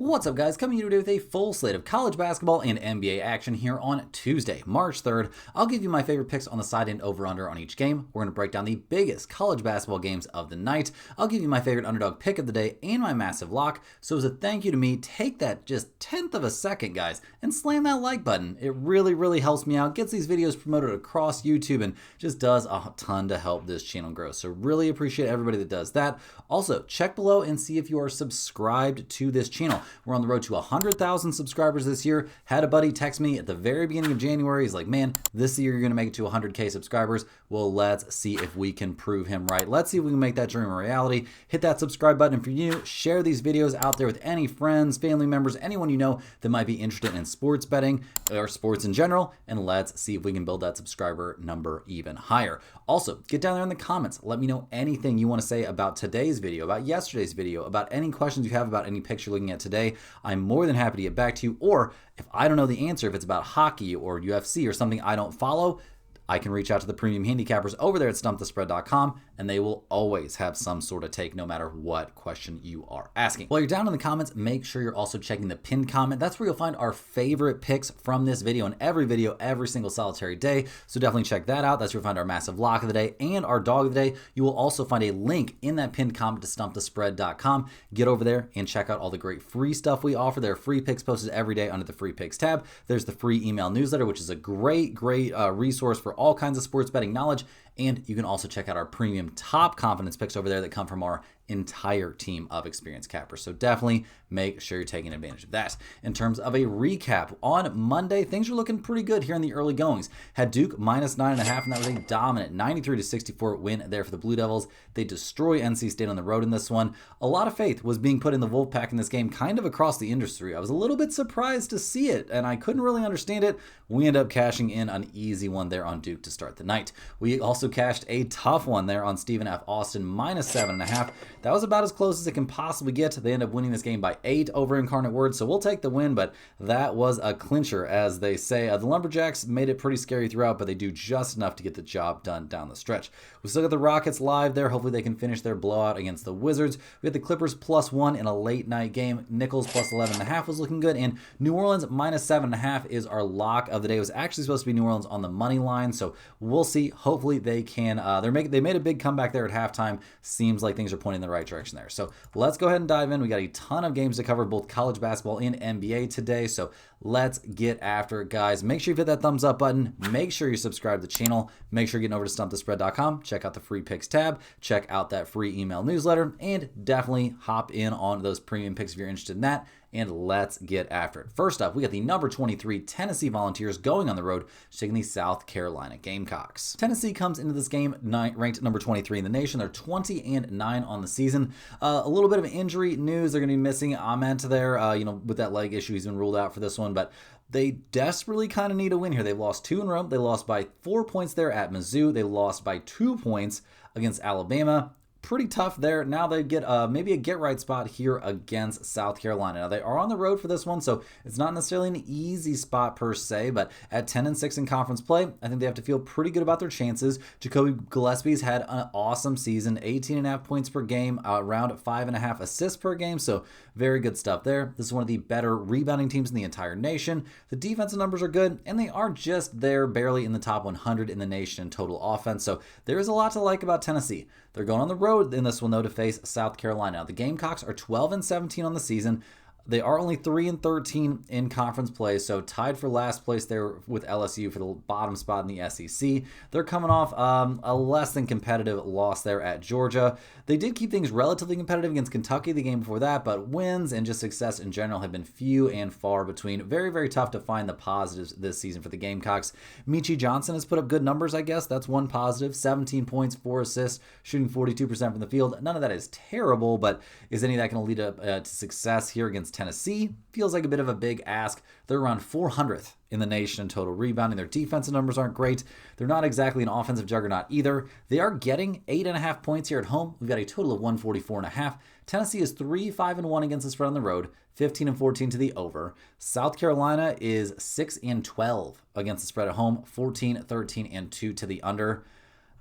What's up, guys? Coming to you today with a full slate of college basketball and NBA action here on Tuesday, March 3rd. I'll give you my favorite picks on the side and over-under on each game. We're going to break down the biggest college basketball games of the night. I'll give you my favorite underdog pick of the day and my massive lock. So as a thank you to me, take that just 10th of a second, guys, and slam that like button. It really helps me out, gets these videos promoted across YouTube, and just does a ton to help this channel grow. So really appreciate everybody that does that. Also, check below and see if you are subscribed to this channel. We're on the road to 100,000 subscribers this year. Had a buddy text me at the very beginning of January. He's like, man, this year you're going to make it to 100K subscribers. Well, let's see if we can prove him right. Let's see if we can make that dream a reality. Hit that subscribe button for you. Share these videos out there with any friends, family members, anyone you know that might be interested in sports betting or sports in general. And let's see if we can build that subscriber number even higher. Also, get down there in the comments. Let me know anything you want to say about today's video, about yesterday's video, about any questions you have about any picks you're looking at today. I'm more than happy to get back to you. Or if I don't know the answer, if it's about hockey or UFC or something I don't follow, I can reach out to the premium handicappers over there at stumpthespread.com, and they will always have some sort of take no matter what question you are asking. While you're down in the comments, make sure you're also checking the pinned comment. That's where you'll find our favorite picks from this video and every video, every single solitary day. So definitely check that out. That's where you'll find our massive lock of the day and our dog of the day. You will also find a link in that pinned comment to stumpthespread.com. Get over there and check out all the great free stuff we offer. There are free picks posted every day under the free picks tab. There's the free email newsletter, which is a great resource for all kinds of sports betting knowledge. And you can also check out our premium top confidence picks over there that come from our entire team of experienced cappers. So definitely make sure you're taking advantage of that. In terms of a recap, on Monday, things are looking pretty good here in the early goings. Had Duke minus 9.5, and that was a dominant 93-64 win there for the Blue Devils. They destroy NC State on the road in this one. A lot of faith was being put in the Wolfpack in this game, kind of across the industry. I was a little bit surprised to see it, and I couldn't really understand it. We end up cashing in an easy one there on Duke to start the night. We also cashed a tough one there on Stephen F. Austin, minus 7.5. That was about as close as it can possibly get. They end up winning this game by 8 over Incarnate Word, so we'll take the win, but that was a clincher, as they say. The Lumberjacks made it pretty scary throughout, but they do just enough to get the job done down the stretch. We still got the Rockets live there. Hopefully they can finish their blowout against the Wizards. We had the Clippers +1 in a late night game. Nichols +11.5 was looking good, and New Orleans minus 7.5 is our lock of the day. It was actually supposed to be New Orleans on the money line, so we'll see. Hopefully they can. They made a big comeback there at halftime. Seems like things are pointing in the right direction there. So let's go ahead and dive in. We got a ton of games to cover, both college basketball and NBA today. So let's get after it, guys. Make sure you hit that thumbs up button. Make sure you subscribe to the channel. Make sure you're getting over to stumpthespread.com. Check out the free picks tab. Check out that free email newsletter, and definitely hop in on those premium picks if you're interested in that. And let's get after it. First up, we got the number 23 Tennessee Volunteers going on the road, taking the South Carolina Gamecocks. Tennessee comes into this game ranked number 23 in the nation. They're 20-9 on the season. A little bit of injury news. They're going to be missing Ament there, with that leg issue. He's been ruled out for this one, but they desperately kind of need a win here. They've lost 2 in a row. They lost by 4 points there at Mizzou. They lost by 2 points against Alabama. Pretty tough there. Now they get maybe a get-right spot here against South Carolina. Now, they are on the road for this one, so it's not necessarily an easy spot per se, but at 10-6 in conference play, I think they have to feel pretty good about their chances. Jacoby Gillespie's had an awesome season, 18.5 points per game, around 5.5 assists per game, so very good stuff there. This is one of the better rebounding teams in the entire nation. The defensive numbers are good, and they are just there barely in the top 100 in the nation in total offense, so there is a lot to like about Tennessee. They're going on the road in this one, though, to face South Carolina. Now, the Gamecocks are 12-17 on the season. They are only 3-13 in conference play, so tied for last place there with LSU for the bottom spot in the SEC. They're coming off a less than competitive loss there at Georgia. They did keep things relatively competitive against Kentucky the game before that, but wins and just success in general have been few and far between. Very tough to find the positives this season for the Gamecocks. Michi Johnson has put up good numbers, I guess. That's one positive. 17 points, 4 assists, shooting 42% from the field. None of that is terrible, but is any of that going to lead up to success here against Tennessee? Feels like a bit of a big ask. They're around 400th in the nation in total rebounding. Their defensive numbers aren't great. They're not exactly an offensive juggernaut either. They are getting 8.5 points here at home. We've got a total of 144.5. Tennessee is 3-5-1 against the spread on the road, 15-14 to the over. South Carolina is 6-12 against the spread at home, 14-13-2 to the under.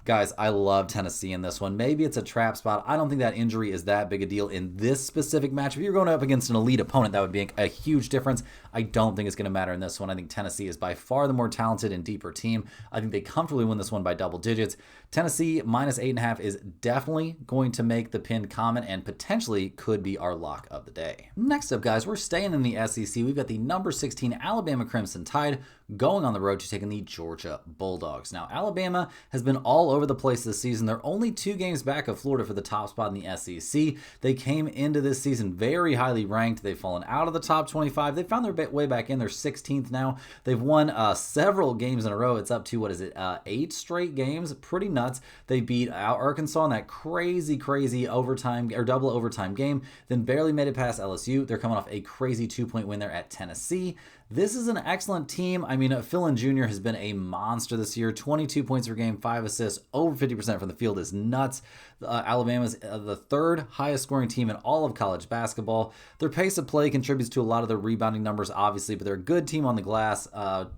Guys, I love Tennessee in this one. Maybe it's a trap spot. I don't think that injury is that big a deal in this specific match. If you're going up against an elite opponent, that would be a huge difference. I don't think it's going to matter in this one. I think Tennessee is by far the more talented and deeper team. I think they comfortably win this one by double digits. Tennessee minus 8.5 is definitely going to make the pinned comment and potentially could be our lock of the day. Next up, guys, we're staying in the SEC. We've got the number 16 Alabama Crimson Tide going on the road to taking the Georgia Bulldogs. Now, Alabama has been all over the place this season. They're only 2 games back of Florida for the top spot in the SEC. They came into this season very highly ranked. They've fallen out of the top 25. They found their way back in. They're 16th now. They've won several games in a row. It's up to, 8 straight games. Pretty nuts. They beat Arkansas in that crazy overtime or double overtime game. Then barely made it past LSU. They're coming off a crazy 2-point win there at Tennessee. This is an excellent team. I mean, Philin Jr. has been a monster this year. 22 points per game, 5 assists, over 50% from the field is nuts. Alabama's the 3rd highest scoring team in all of college basketball. Their pace of play contributes to a lot of the rebounding numbers, obviously, but they're a good team on the glass.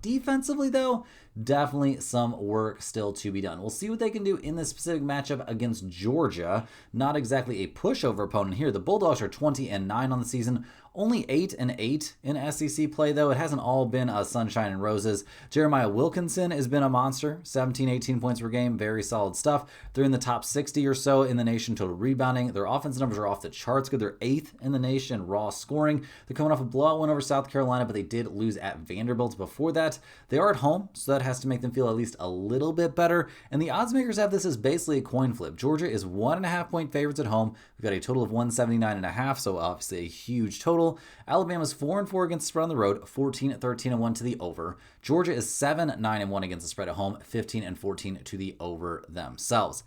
Defensively, though, definitely some work still to be done. We'll see what they can do in this specific matchup against Georgia. Not exactly a pushover opponent here. The Bulldogs are 20-9 on the season. Only 8-8 in SEC play, though. It hasn't all been sunshine and roses. Jeremiah Wilkinson has been a monster. 17, 18 points per game. Very solid stuff. They're in the top 60 or so in the nation total rebounding. Their offense numbers are off the charts good. They're 8th in the nation in raw scoring. They're coming off a blowout win over South Carolina, but they did lose at Vanderbilt before that. They are at home, so that has to make them feel at least a little bit better. And the odds makers have this as basically a coin flip. Georgia is 1.5-point favorites at home. We've got a total of 179.5, so obviously a huge total. Alabama's 4-4 against the spread on the road, 14-13-1 to the over. Georgia is 7-9-1 against the spread at home, 15-14 to the over themselves.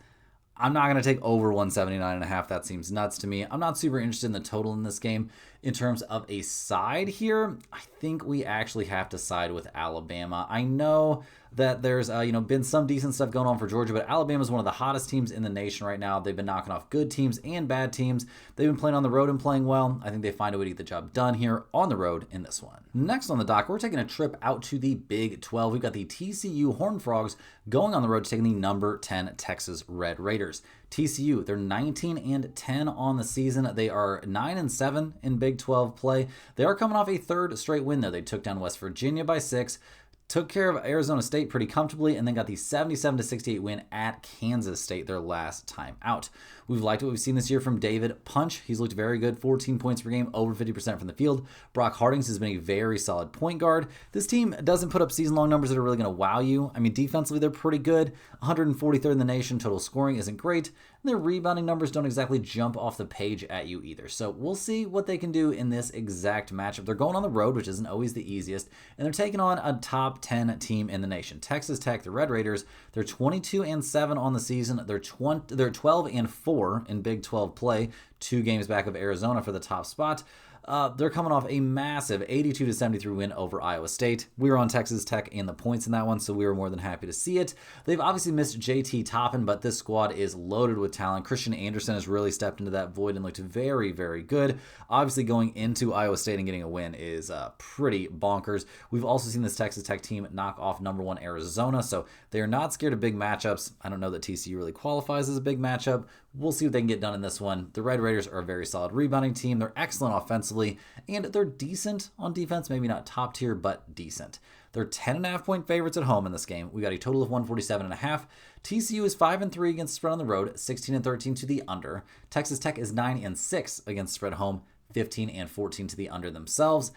I'm not going to take over 179.5. That seems nuts to me. I'm not super interested in the total in this game. In terms of a side here, I think we actually have to side with Alabama. I know that there's been some decent stuff going on for Georgia, but Alabama is one of the hottest teams in the nation right now. They've been knocking off good teams and bad teams. They've been playing on the road and playing well. I think they find a way to get the job done here on the road in this one. Next on the dock, we're taking a trip out to the Big 12. We've got the TCU Horned Frogs going on the road to taking the number 10 Texas Red Raiders. TCU, they're 19-10 on the season. They are 9-7 in Big 12 play. They are coming off a 3rd straight win, though. They took down West Virginia by 6. Took care of Arizona State pretty comfortably, and then got the 77-68 win at Kansas State their last time out. We've liked what we've seen this year from David Punch. He's looked very good, 14 points per game, over 50% from the field. Brock Hardings has been a very solid point guard. This team doesn't put up season-long numbers that are really going to wow you. I mean, defensively, they're pretty good. 143rd in the nation. Total scoring isn't great. And their rebounding numbers don't exactly jump off the page at you either. So we'll see what they can do in this exact matchup. They're going on the road, which isn't always the easiest, and they're taking on a top 10 team in the nation. Texas Tech, the Red Raiders, they're 22-7 on the season. They're 12-4 in Big 12 play, 2 games back of Arizona for the top spot. They're coming off a massive 82-73 win over Iowa State. We were on Texas Tech and the points in that one, so we were more than happy to see it. They've obviously missed JT Toppin, but this squad is loaded with talent. Christian Anderson has really stepped into that void and looked very, very good. Obviously, going into Iowa State and getting a win is pretty bonkers. We've also seen this Texas Tech team knock off number 1 Arizona, so they're not scared of big matchups. I don't know that TCU really qualifies as a big matchup. We'll see what they can get done in this one. The Red Raiders are a very solid rebounding team. They're excellent offensively, and they're decent on defense. Maybe not top tier, but decent. They're 10.5-point favorites at home in this game. We got a total of 147.5. TCU is 5-3 against the spread on the road, 16-13 to the under. Texas Tech is 9-6 against the spread at home, 15-14 to the under themselves.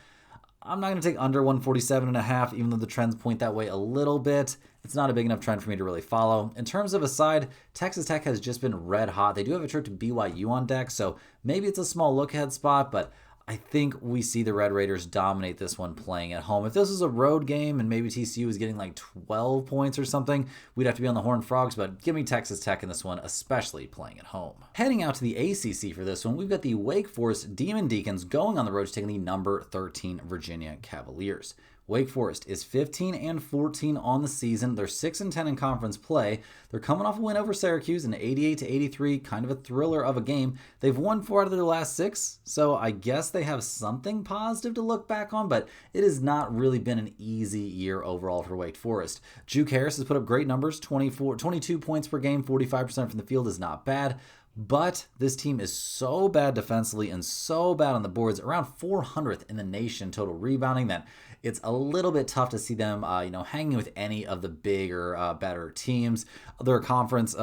I'm not going to take under 147.5, even though the trends point that way a little bit. It's not a big enough trend for me to really follow. In terms of a side, Texas Tech has just been red hot. They do have a trip to BYU on deck, so maybe it's a small look-ahead spot, but I think we see the Red Raiders dominate this one playing at home. If this was a road game and maybe TCU was getting like 12 points or something, we'd have to be on the Horned Frogs, but give me Texas Tech in this one, especially playing at home. Heading out to the ACC for this one, we've got the Wake Forest Demon Deacons going on the road to taking the number 13 Virginia Cavaliers. Wake Forest is 15-14 on the season. They're 6-10 in conference play. They're coming off a win over Syracuse, an 88-83, kind of a thriller of a game. They've won 4 out of their last 6, so I guess they have something positive to look back on, but it has not really been an easy year overall for Wake Forest. Juke Harris has put up great numbers, 22 points per game, 45% from the field is not bad. But this team is so bad defensively and so bad on the boards, around 400th in the nation total rebounding, that it's a little bit tough to see them, hanging with any of the bigger, better teams. Their conference,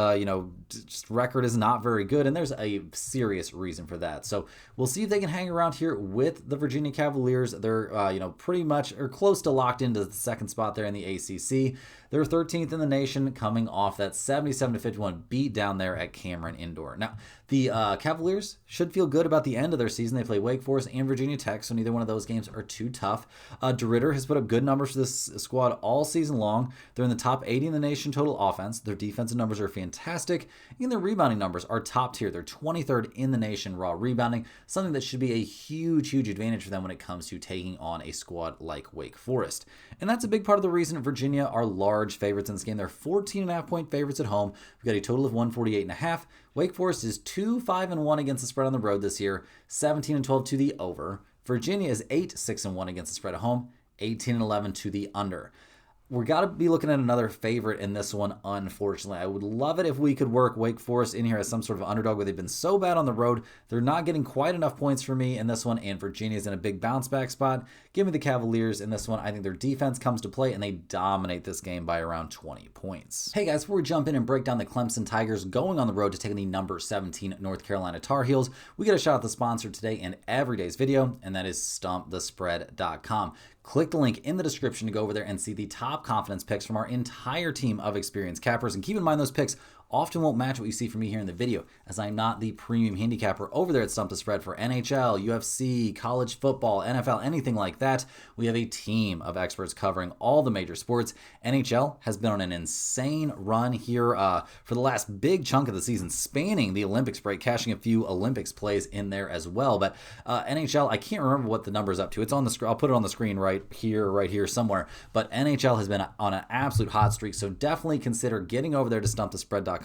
just record is not very good, and there's a serious reason for that. So we'll see if they can hang around here with the Virginia Cavaliers. They're, pretty much or close to locked into the second spot there in the ACC. They're 13th in the nation, coming off that 77-51 beat down there at Cameron Indoor. Now, the Cavaliers should feel good about the end of their season. They play Wake Forest and Virginia Tech, so neither one of those games are too tough. DeRitter has put up good numbers for this squad all season long. They're in the top 80 in the nation total offense. Their defensive numbers are fantastic, and their rebounding numbers are top tier. They're 23rd in the nation raw rebounding, something that should be a huge, huge advantage for them when it comes to taking on a squad like Wake Forest. And that's a big part of the reason Virginia are large favorites in this game. They're 14.5-point favorites at home. We've got a total of 148.5. Wake Forest is 2-5-1 against the spread on the road this year, 17-12 to the over. Virginia is 8-6-1 against the spread at home, 18-11 to the under. We're got to be looking at another favorite in this one, unfortunately. I would love it if we could work Wake Forest in here as some sort of underdog, where they've been so bad on the road. They're not getting quite enough points for me in this one, and Virginia's in a big bounce back spot. Give me the Cavaliers in this one. I think their defense comes to play, and they dominate this game by around 20 points. Hey guys, before we jump in and break down the Clemson Tigers going on the road to take on the number 17 North Carolina Tar Heels, we got to shout out the sponsor today in every day's video, and that is StumpTheSpread.com. Click the link in the description to go over there and see the top confidence picks from our entire team of experienced cappers. And keep in mind, those picks often won't match what you see from me here in the video, as I'm not the premium handicapper over there at Stump the Spread for NHL, UFC, college football, NFL, anything like that. We have a team of experts covering all the major sports. NHL has been on an insane run here for the last big chunk of the season, spanning the Olympics break, cashing a few Olympics plays in there as well. But NHL, I can't remember what the number's up to. It's on the screen. I'll put it on the screen right here somewhere. But NHL has been on an absolute hot streak, so definitely consider getting over there to StumpTheSpread.com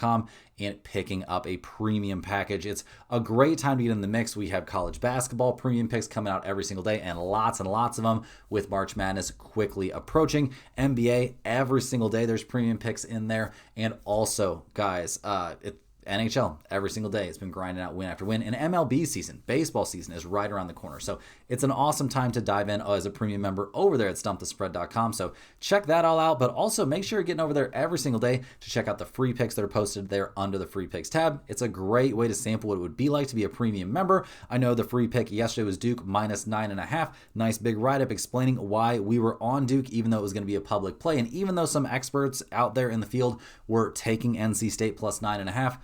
and picking up a premium package. It's a great time to get in the mix. We have college basketball premium picks coming out every single day, and lots of them with March Madness quickly approaching. NBA, every single day there's premium picks in there. And also, guys, NHL, every single day, it's been grinding out win after win. And MLB season, baseball season, is right around the corner. So it's an awesome time to dive in as a premium member over there at StumpTheSpread.com. So check that all out, but also make sure you're getting over there every single day to check out the free picks that are posted there under the free picks tab. It's a great way to sample what it would be like to be a premium member. I know the free pick yesterday was Duke minus 9.5. Nice big write-up explaining why we were on Duke, even though it was going to be a public play. And even though some experts out there in the field were taking NC State plus 9.5,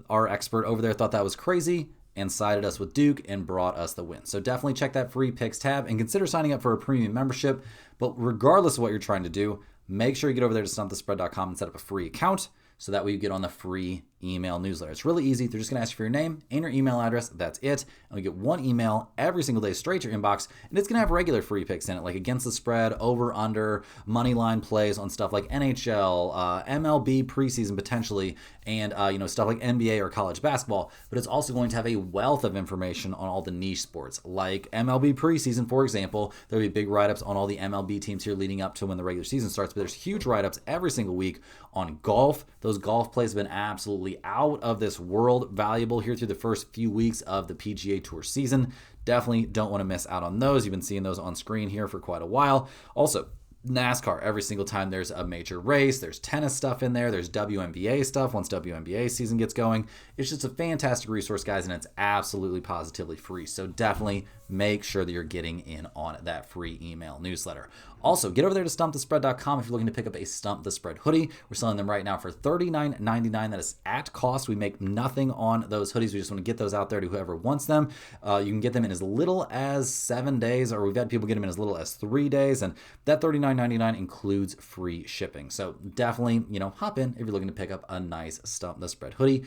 our expert over there thought that was crazy and sided us with Duke and brought us the win. So definitely check that free picks tab and consider signing up for a premium membership. But regardless of what you're trying to do, make sure you get over there to StumpTheSpread.com and set up a free account, so that way you get on the free email newsletter. It's really easy. They're just going to ask you for your name and your email address. That's it. And we get one email every single day straight to your inbox, and it's going to have regular free picks in it, like against the spread, over, under, money line plays on stuff like NHL, MLB preseason potentially, and stuff like NBA or college basketball. But it's also going to have a wealth of information on all the niche sports, like MLB preseason, for example. There'll be big write-ups on all the MLB teams here leading up to when the regular season starts. But there's huge write-ups every single week on golf. Those golf plays have been absolutely out of this world valuable here through the first few weeks of the PGA Tour season. Definitely don't want to miss out on those. You've been seeing those on screen here for quite a while. Also, NASCAR, every single time there's a major race, there's tennis stuff in there, there's WNBA stuff once WNBA season gets going. It's just a fantastic resource, guys, and it's absolutely positively free. So definitely make sure that you're getting in on that free email newsletter. Also, get over there to StumpTheSpread.com if you're looking to pick up a Stump the Spread hoodie. We're selling them right now for $39.99. That is at cost. We make nothing on those hoodies. We just want to get those out there to whoever wants them. You can get them in as little as 7 days, or we've had people get them in as little as 3 days, and that $39.99 includes free shipping. So definitely, hop in if you're looking to pick up a nice Stump the Spread hoodie.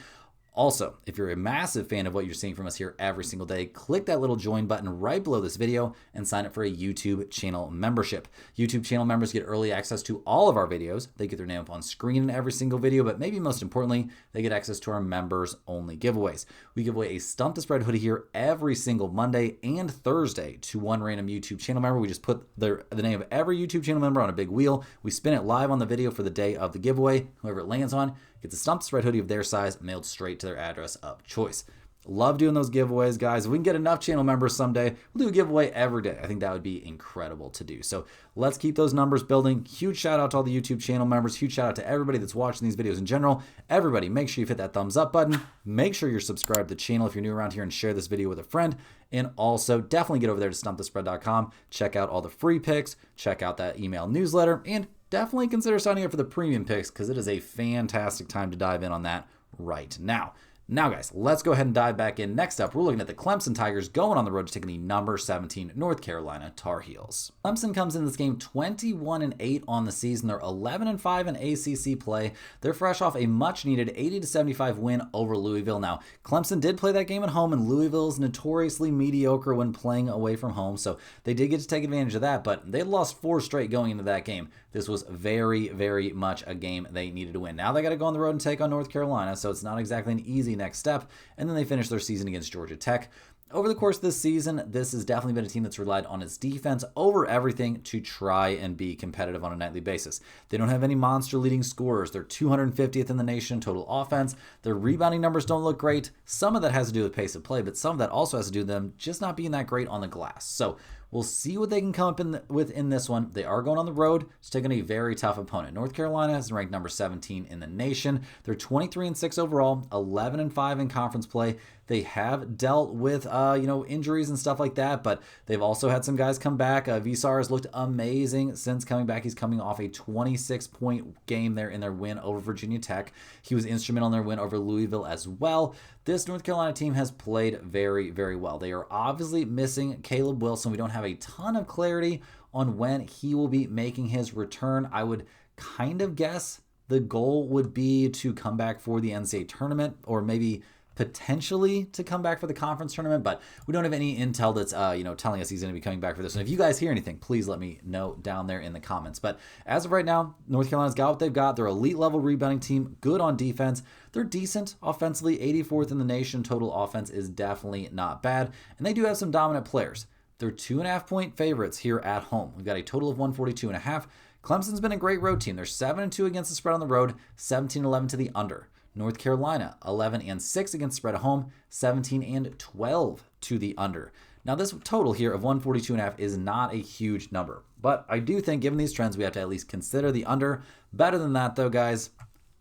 Also, if you're a massive fan of what you're seeing from us here every single day, click that little join button right below this video and sign up for a YouTube channel membership. YouTube channel members get early access to all of our videos. They get their name up on screen in every single video, but maybe most importantly, they get access to our members only giveaways. We give away a Stump the Spread hoodie here every single Monday and Thursday to one random YouTube channel member. We just put the name of every YouTube channel member on a big wheel. We spin it live on the video for the day of the giveaway. Whoever it lands on gets a Stump the Spread hoodie of their size mailed straight to their address of choice. Love doing those giveaways, guys. If we can get enough channel members someday, we'll do a giveaway every day. I think that would be incredible to do. So let's keep those numbers building. Huge shout out to all the YouTube channel members. Huge shout out to everybody that's watching these videos in general. Everybody, make sure you hit that thumbs up button. Make sure you're subscribed to the channel if you're new around here, and share this video with a friend. And also definitely get over there to stumpthespread.com. Check out all the free picks. Check out that email newsletter, and definitely consider signing up for the premium picks, because it is a fantastic time to dive in on that right now. Now, guys, let's go ahead and dive back in. Next up, we're looking at the Clemson Tigers going on the road to taking the number 17 North Carolina Tar Heels. Clemson comes in this game 21-8 on the season. They're 11-5 in ACC play. They're fresh off a much-needed 80-75 win over Louisville. Now, Clemson did play that game at home, and Louisville is notoriously mediocre when playing away from home, so they did get to take advantage of that, but they lost 4 straight going into that game. This was very, very much a game they needed to win. Now they got to go on the road and take on North Carolina, so it's not exactly an easy next step. And then they finish their season against Georgia Tech. Over the course of this season, this has definitely been a team that's relied on its defense over everything to try and be competitive on a nightly basis. They don't have any monster leading scorers. They're 250th in the nation total offense. Their rebounding numbers don't look great. Some of that has to do with pace of play, but some of that also has to do with them just not being that great on the glass. So we'll see what they can come up with in this one. They are going on the road. It's taking a very tough opponent. North Carolina is ranked number 17 in the nation. They're 23-6 overall, 11-5 in conference play. They have dealt with, injuries and stuff like that, but they've also had some guys come back. Visar has looked amazing since coming back. He's coming off a 26-point game there in their win over Virginia Tech. He was instrumental in their win over Louisville as well. This North Carolina team has played very, very well. They are obviously missing Caleb Wilson. We don't have a ton of clarity on when he will be making his return. I would kind of guess the goal would be to come back for the NCAA tournament, or maybe potentially to come back for the conference tournament, but we don't have any intel that's telling us he's going to be coming back for this. And if you guys hear anything, please let me know down there in the comments. But as of right now, North Carolina's got what they've got. They're elite level rebounding team, good on defense. They're decent offensively, 84th in the nation. Total offense is definitely not bad, and they do have some dominant players. They're 2.5-point favorites here at home. We've got a total of 142.5. Clemson's been a great road team. They're 7-2 against the spread on the road, 17-11 to the under. North Carolina, 11-6 against the spread at home, 17-12 to the under. Now, this total here of 142.5 is not a huge number, but I do think, given these trends, we have to at least consider the under. Better than that, though, guys,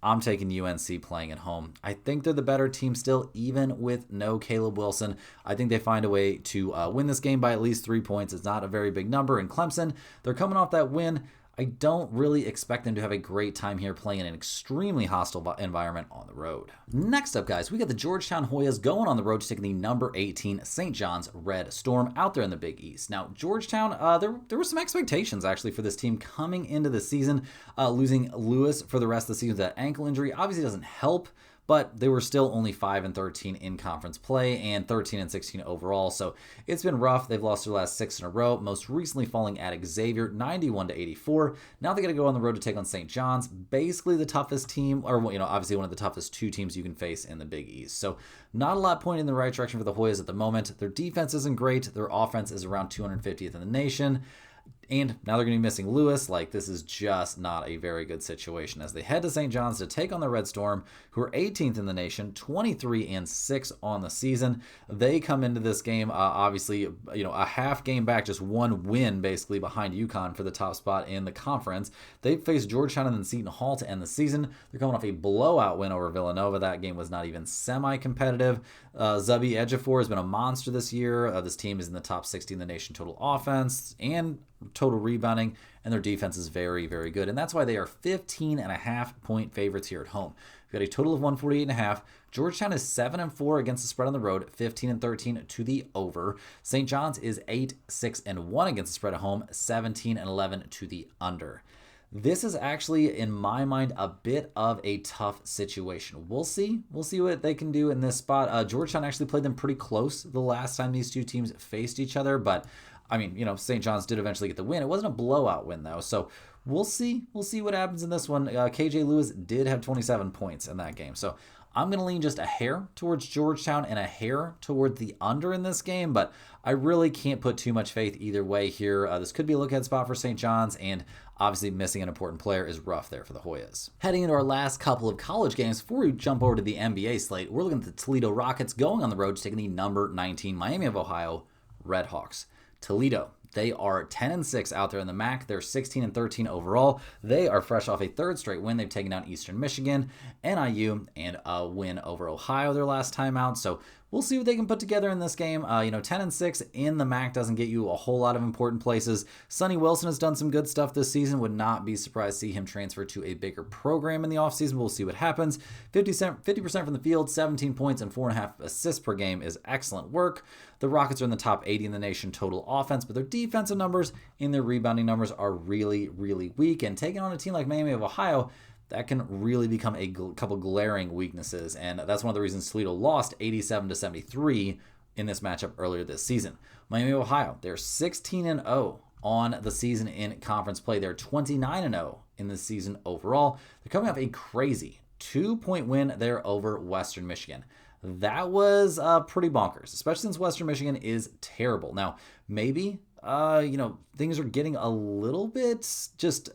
I'm taking UNC playing at home. I think they're the better team still, even with no Caleb Wilson. I think they find a way to win this game by at least 3 points. It's not a very big number. In Clemson, they're coming off that win. I don't really expect them to have a great time here playing in an extremely hostile environment on the road. Next up, guys, we got the Georgetown Hoyas going on the road to take the number 18 St. John's Red Storm out there in the Big East. Now, Georgetown, there were some expectations actually for this team coming into the season. Losing Lewis for the rest of the season with that ankle injury obviously doesn't help, but they were still only 5-13 in conference play and 13-16 overall. So it's been rough. They've lost their last 6 in a row, most recently falling at Xavier 91-84. Now they got to go on the road to take on St. John's, basically the toughest team, or obviously one of the toughest 2 teams you can face in the Big East. So not a lot pointing in the right direction for the Hoyas at the moment. Their defense isn't great. Their offense is around 250th in the nation. And now they're going to be missing Lewis. This is just not a very good situation as they head to St. John's to take on the Red Storm, who are 18th in the nation, 23-6 on the season. They come into this game, obviously, a half game back, just 1 win basically behind UConn for the top spot in the conference. They faced Georgetown and then Seton Hall to end the season. They're coming off a blowout win over Villanova. That game was not even semi-competitive. Zuby Ejiofor has been a monster this year. This team is in the top 60 in the nation total offense and total rebounding, and their defense is very, very good. And that's why they are 15.5-point favorites here at home. We've got a total of 148.5. Georgetown is 7-4 against the spread on the road, 15-13 to the over. St. John's is 8-6-1 against the spread at home, 17-11 to the under. This is actually, in my mind, a bit of a tough situation. We'll see. We'll see what they can do in this spot. Georgetown actually played them pretty close the last time these two teams faced each other, but I mean, St. John's did eventually get the win. It wasn't a blowout win, though, so we'll see. We'll see what happens in this one. KJ Lewis did have 27 points in that game, so I'm going to lean just a hair towards Georgetown and a hair toward the under in this game, but I really can't put too much faith either way here. This could be a look-ahead spot for St. John's, and obviously missing an important player is rough there for the Hoyas. Heading into our last couple of college games, before we jump over to the NBA slate, we're looking at the Toledo Rockets going on the road, taking the number 19 Miami of Ohio Redhawks. Toledo, they are 10-6 out there in the MAC. They're 16-13 overall. They are fresh off a third straight win. They've taken down Eastern Michigan, NIU, and a win over Ohio their last time out. So we'll see what they can put together in this game. 10-6 in the MAC doesn't get you a whole lot of important places. Sonny Wilson has done some good stuff this season. Would not be surprised to see him transfer to a bigger program in the offseason. We'll see what happens. 50% from the field, 17 points, and 4.5 assists per game is excellent work. The Rockets are in the top 80 in the nation total offense, but their defensive numbers and their rebounding numbers are really, really weak. And taking on a team like Miami of Ohio, that can really become a couple glaring weaknesses, and that's one of the reasons Toledo lost 87-73 in this matchup earlier this season. Miami of Ohio, they're 16-0 on the season in conference play. They're 29-0 in the season overall. They're coming off a crazy 2-point win there over Western Michigan. That was pretty bonkers, especially since Western Michigan is terrible. Now, maybe, things are getting a little bit just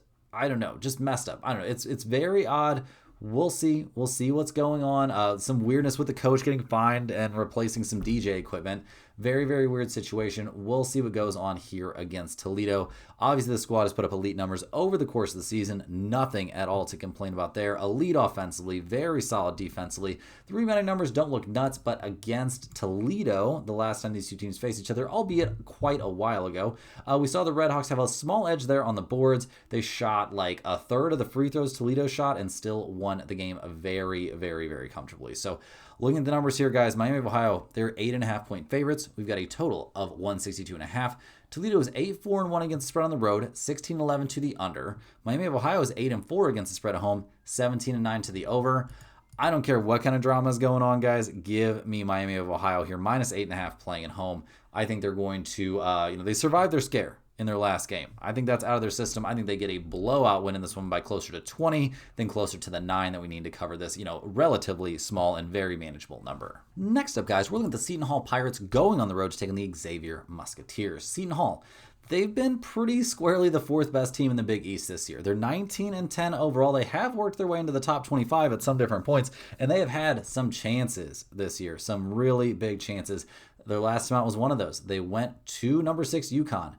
messed up. I don't know. It's very odd. We'll see. We'll see what's going on. Some weirdness with the coach getting fined and replacing some DJ equipment. Very, very weird situation. We'll see what goes on here against Toledo. Obviously, the squad has put up elite numbers over the course of the season. Nothing at all to complain about there. Elite offensively, very solid defensively. The rebounding numbers don't look nuts, but against Toledo, the last time these two teams faced each other, albeit quite a while ago, we saw the Redhawks have a small edge there on the boards. They shot like a third of the free throws Toledo shot and still won the game very, very, very comfortably. So looking at the numbers here, guys, Miami of Ohio, they're 8.5-point favorites. We've got a total of 162.5. Toledo is 8-4-1 against the spread on the road, 16-11 to the under. Miami of Ohio is 8-4 against the spread at home, 17-9 to the over. I don't care what kind of drama is going on, guys. Give me Miami of Ohio here, minus 8.5 playing at home. I think they're going to, they survived their scare in their last game. I think that's out of their system. I think they get a blowout win in this one by closer to 20, then closer to the 9 that we need to cover this, relatively small and very manageable number. Next up, guys, we're looking at the Seton Hall Pirates going on the road to take on the Xavier Musketeers. Seton Hall, they've been pretty squarely the fourth best team in the Big East this year. They're 19-10 overall. They have worked their way into the top 25 at some different points, and they have had some chances this year, some really big chances. Their last time out was one of those. They went to number 6 UConn.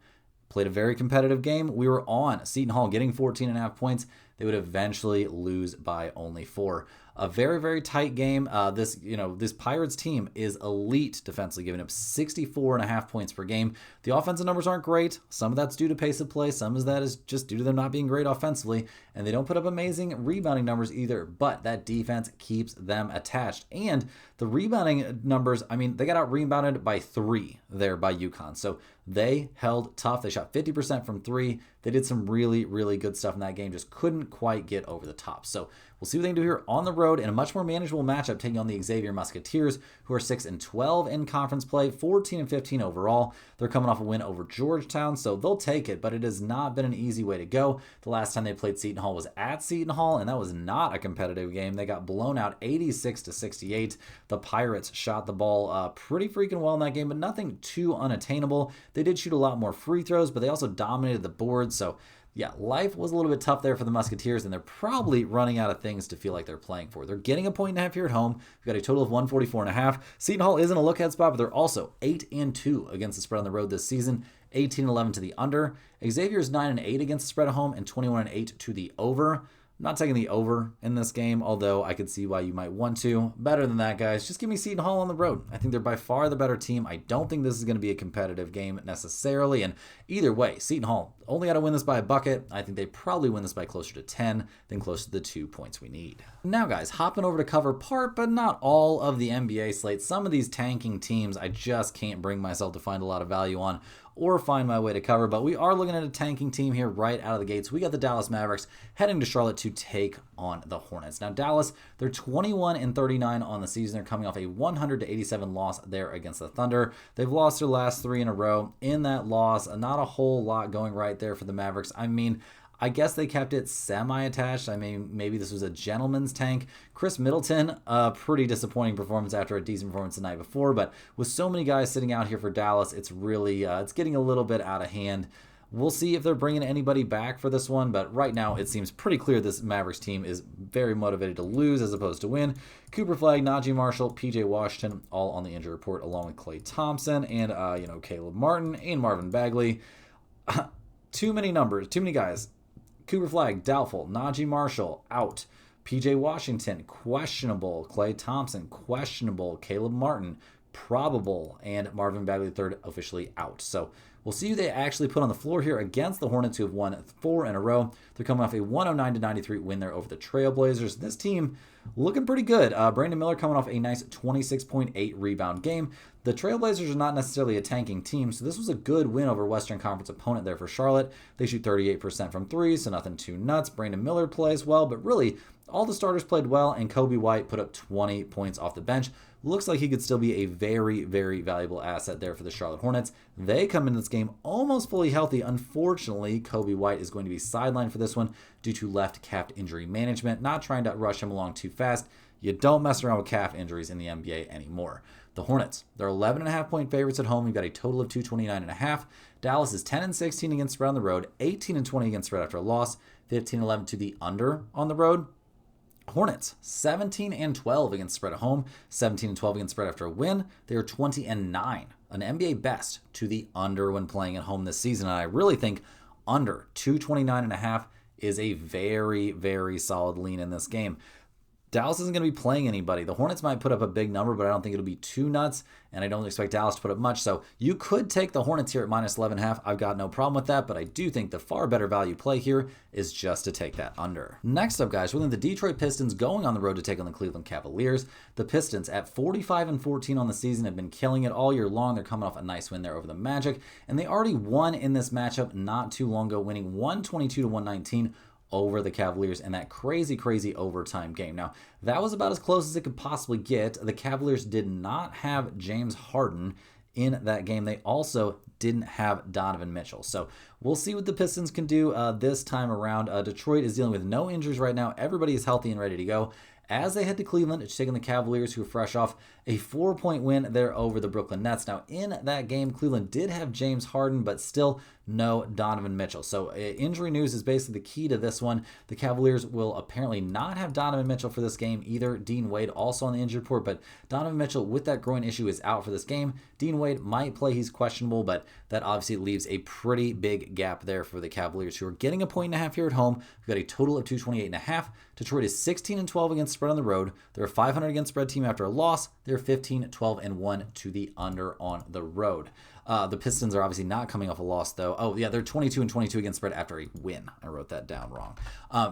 Played a very competitive game. We were on Seton Hall getting 14.5 points. They would eventually lose by only 4. A very, very tight game. This Pirates team is elite defensively, giving up 64.5 points per game. The offensive numbers aren't great. Some of that's due to pace of play. Some of that is just due to them not being great offensively. And they don't put up amazing rebounding numbers either. But that defense keeps them attached. And the rebounding numbers, they got out rebounded by 3 there by UConn. So they held tough. They shot 50% from 3. They did some really, really good stuff in that game. Just couldn't quite get over the top. So we'll see what they can do here on the road in a much more manageable matchup, taking on the Xavier Musketeers, who are 6-12 in conference play, 14-15 overall. They're coming off a win over Georgetown, so they'll take it, but it has not been an easy way to go. The last time they played Seton Hall was at Seton Hall, and that was not a competitive game. They got blown out 86-68. The Pirates shot the ball pretty freaking well in that game, but nothing too unattainable. They did shoot a lot more free throws, but they also dominated the board, so yeah, life was a little bit tough there for the Musketeers, and they're probably running out of things to feel like they're playing for. They're getting a 1.5 here at home. We've got a total of 144.5. Seton Hall isn't a look-ahead spot, but they're also 8-2 against the spread on the road this season, 18-11 to the under. Xavier's 9-8 against the spread at home and 21-8 to the over. I'm not taking the over in this game, although I could see why you might want to. Better than that, guys. Just give me Seton Hall on the road. I think they're by far the better team. I don't think this is going to be a competitive game necessarily. And either way, Seton Hall only got to win this by a bucket. I think they probably win this by closer to 10 than closer to the 2 points we need. Now, guys, hopping over to cover part, but not all of the NBA slate. Some of these tanking teams I just can't bring myself to find a lot of value on. or find my way to cover. But we are looking at a tanking team here right out of the gates. We got the Dallas Mavericks heading to Charlotte to take on the Hornets. Now, Dallas, they're 21-39 on the season. They're coming off a 100-87 loss there against the Thunder. They've lost their last 3 in a row. In that loss, not a whole lot going right there for the Mavericks. I mean, I guess they kept it semi-attached. I mean, maybe this was a gentleman's tank. Chris Middleton, a pretty disappointing performance after a decent performance the night before. But with so many guys sitting out here for Dallas, it's really it's getting a little bit out of hand. We'll see if they're bringing anybody back for this one, but right now it seems pretty clear this Mavericks team is very motivated to lose as opposed to win. Cooper Flagg, Najee Marshall, PJ Washington, all on the injury report, along with Klay Thompson and Caleb Martin and Marvin Bagley. Too many numbers, too many guys. Cooper Flagg, doubtful. Najee Marshall, out. PJ Washington, questionable. Klay Thompson, questionable. Caleb Martin, probable. And Marvin Bagley III officially out. So we'll see who they actually put on the floor here against the Hornets, who have won 4 in a row. They're coming off a 109-93 win there over the Trailblazers. This team looking pretty good. Brandon Miller coming off a nice 26.8 rebound game. The Trailblazers are not necessarily a tanking team, so this was a good win over Western Conference opponent there for Charlotte. They shoot 38% from 3, so nothing too nuts. Brandon Miller plays well, but really, all the starters played well, and Kobe White put up 20 points off the bench. Looks like he could still be a very, very valuable asset there for the Charlotte Hornets. They come into this game almost fully healthy. Unfortunately, Kobe White is going to be sidelined for this one due to left calf injury management. Not trying to rush him along too fast. You don't mess around with calf injuries in the NBA anymore. The Hornets, they're 11.5-point favorites at home. We've got a total of 229.5. Dallas is 10-16 against spread on the road, 18-20 against spread after a loss, 15-11 to the under on the road. Hornets, 17-12 against spread at home, 17-12 against spread after a win. They are 20-9, an NBA best to the under when playing at home this season. And I really think under 229.5 is a very, very solid lean in this game. Dallas isn't going to be playing anybody. The Hornets might put up a big number, but I don't think it'll be too nuts, and I don't expect Dallas to put up much. So you could take the Hornets here at minus 11.5. I've got no problem with that, but I do think the far better value play here is just to take that under. Next up, guys, we're the Detroit Pistons going on the road to take on the Cleveland Cavaliers. The Pistons at 45-14 on the season have been killing it all year long. They're coming off a nice win there over the Magic, and they already won in this matchup not too long ago, winning 122-119 over the Cavaliers in that crazy, crazy overtime game. Now, that was about as close as it could possibly get. The Cavaliers did not have James Harden in that game. They also didn't have Donovan Mitchell. So we'll see what the Pistons can do this time around. Detroit is dealing with no injuries right now. Everybody is healthy and ready to go as they head to Cleveland, it's taking the Cavaliers, who are fresh off a 4-point win there over the Brooklyn Nets. Now, in that game, Cleveland did have James Harden, but still no Donovan Mitchell. So injury news is basically the key to this one. The Cavaliers will apparently not have Donovan Mitchell for this game either. Dean Wade also on the injury report, but Donovan Mitchell with that groin issue is out for this game. Dean Wade might play. He's questionable, but that obviously leaves a pretty big gap there for the Cavaliers, who are getting a 1.5 here at home. We've got a total of 228.5. Detroit is 16-12 against spread on the road. They're a 500 against spread team after a loss. They're 15-12-1 to the under on the road. The Pistons are obviously not coming off a loss, though. Oh, yeah, they're 22-22 against spread after a win. I wrote that down wrong.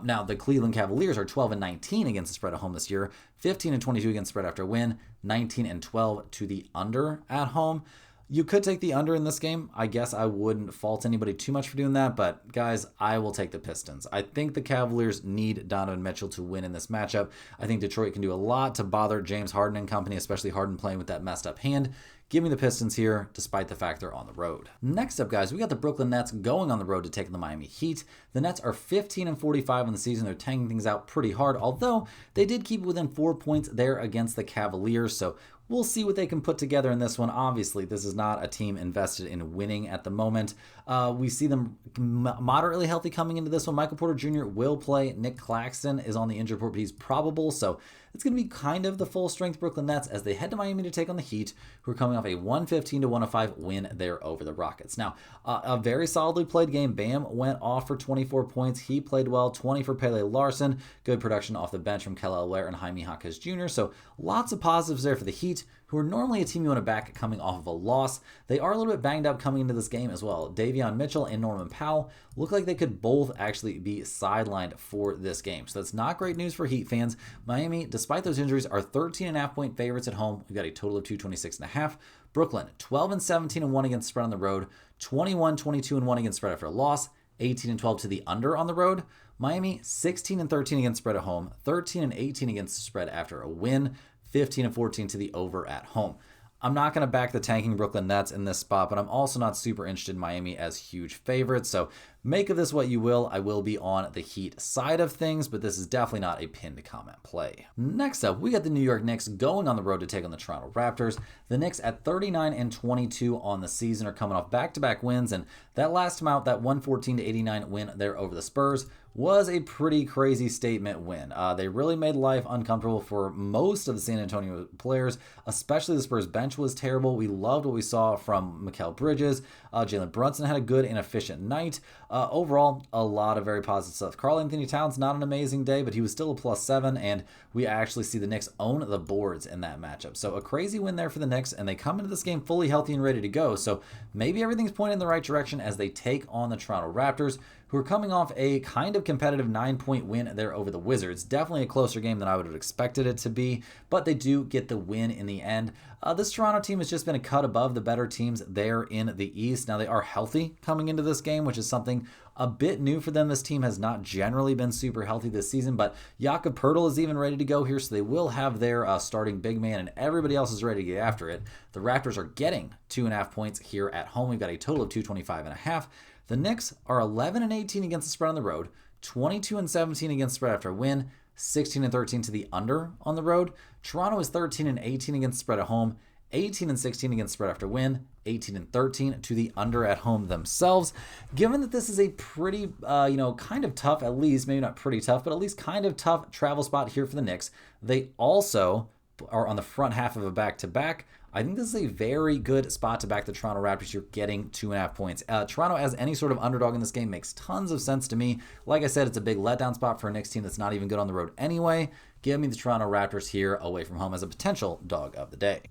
Now, the Cleveland Cavaliers are 12-19 against the spread at home this year, 15-22 against spread after a win, 19-12 to the under at home. You could take the under in this game. I guess I wouldn't fault anybody too much for doing that, but guys, I will take the Pistons. I think the Cavaliers need Donovan Mitchell to win in this matchup. I think Detroit can do a lot to bother James Harden and company, especially Harden playing with that messed up hand. Give me the Pistons here, despite the fact they're on the road. Next up, guys, we got the Brooklyn Nets going on the road to take on the Miami Heat. The Nets are 15-45 in the season. They're tanking things out pretty hard, although they did keep it within 4 points there against the Cavaliers, so we'll see what they can put together in this one. Obviously, this is not a team invested in winning at the moment. We see them moderately healthy coming into this one. Michael Porter Jr. will play. Nick Claxton is on the injury report, but he's probable, so it's going to be kind of the full-strength Brooklyn Nets as they head to Miami to take on the Heat, who are coming off a 115-105 win there over the Rockets. Now, a very solidly played game. Bam went off for 24 points. He played well. 20 for Pele Larson. Good production off the bench from Kelly Ware and Jaime Jaquez Jr. So lots of positives there for the Heat, who are normally a team you want to back coming off of a loss. They are a little bit banged up coming into this game as well. Davion Mitchell and Norman Powell look like they could both actually be sidelined for this game. So that's not great news for Heat fans. Miami, despite those injuries, are 13.5-point favorites at home. We've got a total of 226.5. Brooklyn, 12-17-1 against spread on the road, 21-22-1 against spread after a loss, 18-12 to the under on the road. Miami, 16-13 against spread at home, 13-18 against the spread after a win, 15-14 to the over at home. I'm not going to back the tanking Brooklyn Nets in this spot, but I'm also not super interested in Miami as huge favorites. So make of this what you will. I will be on the Heat side of things, but this is definitely not a pinned comment play. Next up, we got the New York Knicks going on the road to take on the Toronto Raptors. The Knicks at 39-22 on the season are coming off back-to-back wins, and that last time out, that 114-89 win there over the Spurs, was a pretty crazy statement win. They really made life uncomfortable for most of the San Antonio players, especially the Spurs bench was terrible. We loved what we saw from Mikal Bridges. Jalen Brunson had a good and efficient night. Overall, a lot of very positive stuff. Karl-Anthony Towns, not an amazing day, but he was still a +7, and we actually see the Knicks own the boards in that matchup. So a crazy win there for the Knicks, and they come into this game fully healthy and ready to go. So maybe everything's pointing in the right direction as they take on the Toronto Raptors, who are coming off a kind of competitive 9-point win there over the Wizards. Definitely a closer game than I would have expected it to be, but they do get the win in the end. This Toronto team has just been a cut above the better teams there in the East. Now, they are healthy coming into this game, which is something a bit new for them. This team has not generally been super healthy this season, but Jakob Poeltl is even ready to go here, so they will have their starting big man, and everybody else is ready to get after it. The Raptors are getting 2.5 points here at home. We've got a total of 225.5. The Knicks are 11-18 against the spread on the road, 22-17 against spread after a win, 16-13 to the under on the road. Toronto is 13-18 against spread at home, 18-16 against spread after win, 18-13 to the under at home themselves. Given that this is a pretty, kind of tough, at least, maybe not pretty tough, but at least kind of tough travel spot here for the Knicks, they also are on the front half of a back-to-back. I think this is a very good spot to back the Toronto Raptors. You're getting 2.5 points. Toronto as any sort of underdog in this game makes tons of sense to me. Like I said, it's a big letdown spot for a Knicks team that's not even good on the road anyway. Give me the Toronto Raptors here away from home as a potential dog of the day.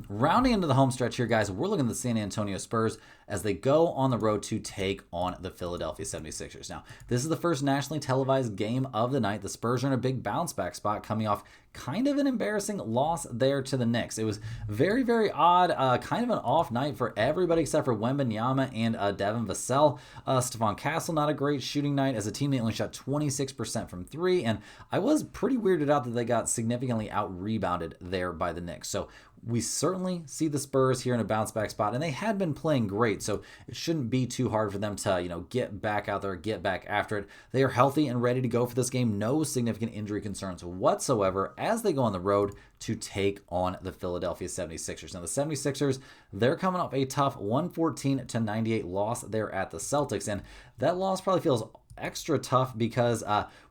Rounding into the home stretch here, guys, we're looking at the San Antonio Spurs as they go on the road to take on the Philadelphia 76ers. Now, this is the first nationally televised game of the night. The Spurs are in a big bounce back spot coming off kind of an embarrassing loss there to the Knicks. It was very, very odd, kind of an off night for everybody except for Wembanyama and Devin Vassell. Stephon Castle, not a great shooting night as a team that only shot 26% from three, and I was pretty weirded out that they got significantly out-rebounded there by the Knicks. So we certainly see the Spurs here in a bounce-back spot, and they had been playing great, so it shouldn't be too hard for them to, get back out there, get back after it. They are healthy and ready to go for this game. No significant injury concerns whatsoever as they go on the road to take on the Philadelphia 76ers. Now, the 76ers, they're coming off a tough 114-98 loss there at the Celtics, and that loss probably feels extra tough because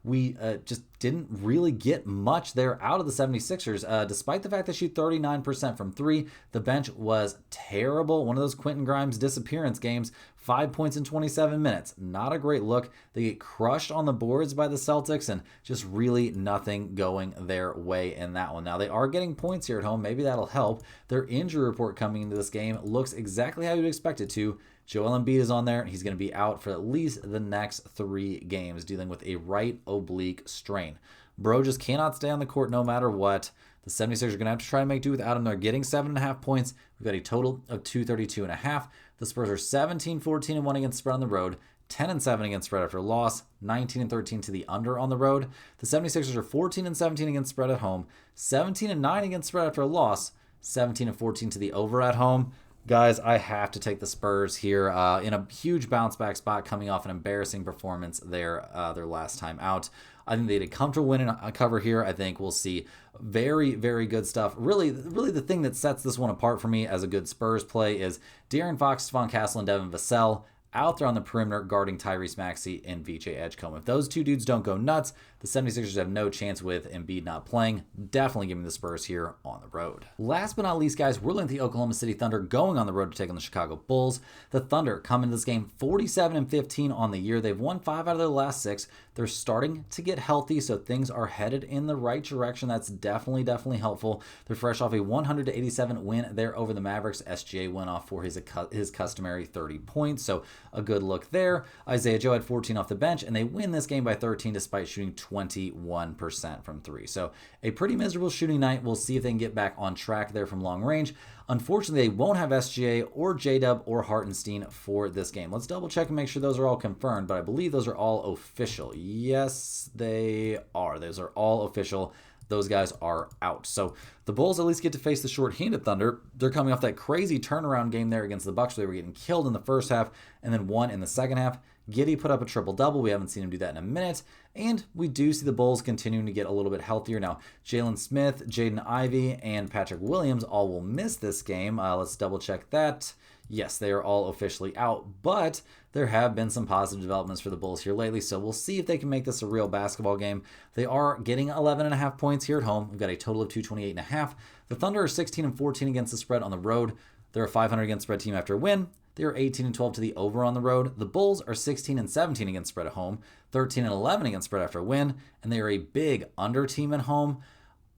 we just didn't really get much there out of the 76ers. Despite the fact they shoot 39% from three, the bench was terrible. One of those Quentin Grimes disappearance games, 5 points in 27 minutes. Not a great look. They get crushed on the boards by the Celtics and just really nothing going their way in that one. Now, they are getting points here at home. Maybe that'll help. Their injury report coming into this game looks exactly how you'd expect it to. Joel Embiid is on there, and he's going to be out for at least the next 3 games, dealing with a right oblique strain. Bro just cannot stay on the court no matter what. The 76ers are going to have to try to make do without him. They're getting 7.5 points. We've got a total of 232.5. The Spurs are 17-14-1 against spread on the road, 10-7 against spread after a loss, 19-13 to the under on the road. The 76ers are 14-17 against spread at home, 17-9 against spread after a loss, 17-14 to the over at home. Guys, I have to take the Spurs here in a huge bounce-back spot coming off an embarrassing performance there their last time out. I think they did a comfortable win and cover here. I think we'll see very, very good stuff. Really the thing that sets this one apart for me as a good Spurs play is De'Aaron Fox, Stephon Castle, and Devin Vassell out there on the perimeter guarding Tyrese Maxey and VJ Edgecombe. If those two dudes don't go nuts, the 76ers have no chance with Embiid not playing. Definitely give me the Spurs here on the road. Last but not least, guys, we're looking at the Oklahoma City Thunder going on the road to take on the Chicago Bulls. The Thunder come into this game 47-15 on the year. They've won 5 out of their last 6. They're starting to get healthy, so things are headed in the right direction. That's definitely helpful. They're fresh off a 100-87 win there over the Mavericks. SGA went off for his customary 30 points, so a good look there. Isaiah Joe had 14 off the bench, and they win this game by 13 despite shooting 21% from three. So a pretty miserable shooting night. We'll see if they can get back on track there from long range. Unfortunately, they won't have SGA or J-Dub or Hartenstein for this game. Let's double check and make sure those are all confirmed, but I believe those are all official. Yes, they are. Those are all official. Those guys are out. So the Bulls at least get to face the short-handed Thunder. They're coming off that crazy turnaround game there against the Bucks, where they were getting killed in the first half and then won in the second half. Giddey put up a triple-double. We haven't seen him do that in a minute. And we do see the Bulls continuing to get a little bit healthier. Now, Jalen Smith, Jaden Ivey, and Patrick Williams all will miss this game. Let's double-check that. Yes, they are all officially out, but there have been some positive developments for the Bulls here lately, so we'll see if they can make this a real basketball game. They are getting 11.5 points here at home. We've got a total of 228.5. The Thunder are 16-14 against the spread on the road. They're a 500 against spread team after a win. They are 18-12 to the over on the road. The Bulls are 16-17 against spread at home, 13-11 against spread after a win, and they are a big under team at home.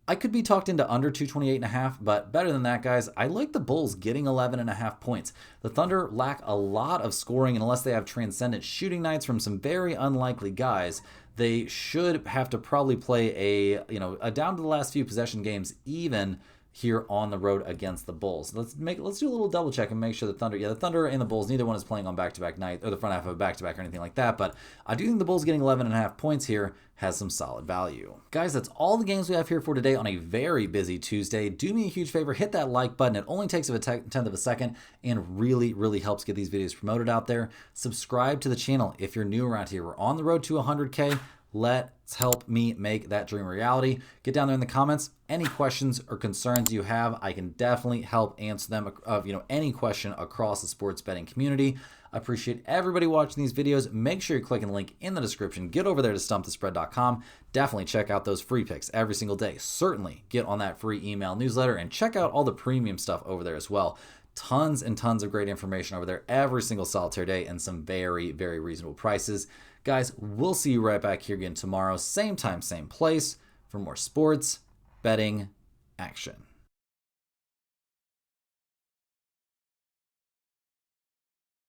I could be talked into under 228.5, but better than that, guys. I like the Bulls getting 11.5 points. The Thunder lack a lot of scoring, and unless they have transcendent shooting nights from some very unlikely guys, they should have to probably play a down to the last few possession games even here on the road against the Bulls. Let's do a little double check and make sure the Thunder and the Bulls, neither one is playing on back-to-back night or the front half of a back-to-back or anything like that, but I do think the Bulls getting 11.5 points here has some solid value. Guys, that's all the games we have here for today on a very busy Tuesday. Do me a huge favor, hit that like button. It only takes a tenth of a second and really, really helps get these videos promoted out there. Subscribe to the channel if you're new around here. We're on the road to 100K. Let's help me make that dream a reality. Get down there in the comments. Any questions or concerns you have, I can definitely help answer them. Any question across the sports betting community. I appreciate everybody watching these videos. Make sure you're clicking the link in the description. Get over there to stumpthespread.com. Definitely check out those free picks every single day. Certainly get on that free email newsletter and check out all the premium stuff over there as well. Tons and tons of great information over there every single solitaire day and some very, very reasonable prices. Guys, we'll see you right back here again tomorrow, same time, same place, for more sports betting action.